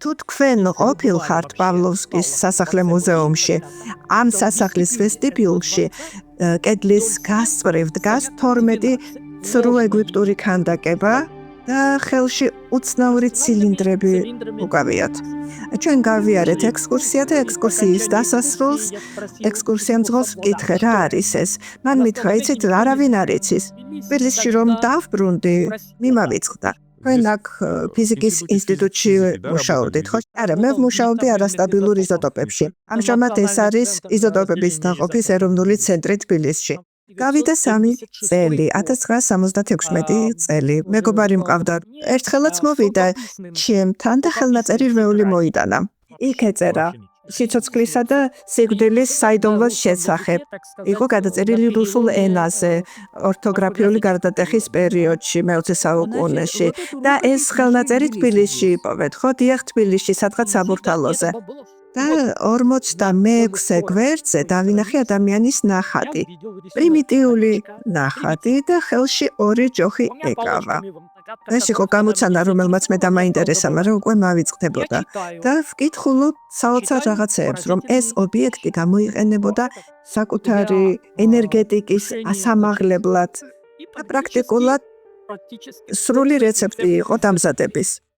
თუ თქვენ ყოფილხართ პავლოვსკის სასახლე მუზეუმში, ამ სასახლის ვესტიბიულში კედლის გასწვრივ დგას 12 ცრუ ეგვიპტური ქანდაკება და ხელში უცნაური ცილინდრები უკავიათ. ჩვენ გავიარეთ ექსკურსია და ექსკურსიის დასასრულს ექსკურსიამ ძღოლს ვკითხე რა არის ეს. მან მითხრა, იცით, არავინ არ იცის. თბილისში რომ დავბრუნდი, მიმავიწყდა. თქვენ აქ ფიზიკის ინსტიტუტში მუშაობდით, ხო? არა, მე ვმუშაობდი არასტაბილურ იზოტოპებში. ამჟამად ეს არის იზოტოპების დაყოფის ეროვნული ცენტრი თბილისში. გავიდა 3 წელი, 1976 წელი. მეგობარი მყავდა. ერთხელაც მოვიდა ჩემთან და ხელნაწერი რვეული მოიტანა. იქ ეწერა სიცოცხლისა და სიკვდილის საიდუმლოს შესახებ. იყო გადაწერილი რუსულ ენაზე, ორთოგრაფიული გარდატეხის პერიოდში, მე-20 საუკუნეში. და ეს ხელნაწერი თბილისში იპოვეთ, ხო? დიახ, თბილისში, სადღაც საბურთალოზე. და 46 გვერდზე დავინახე ადამიანის ნახატი. პრიმიტიული ნახატი და ხელში 2 ჯოხი ეკავა. ეს იყო გამოცანა, რომელმაც მე დამაინტერესა, მაგრამ უკვე მავიწყდებოდა. და ვკითხულობ საოცარ რაღაცეებს, რომ ეს ობიექტი გამოიყენებოდა საკუთარი ენერგეტიკის ასამაღლებლად და პრაქტიკულად სრული რეცეპტი იყო დამზადების.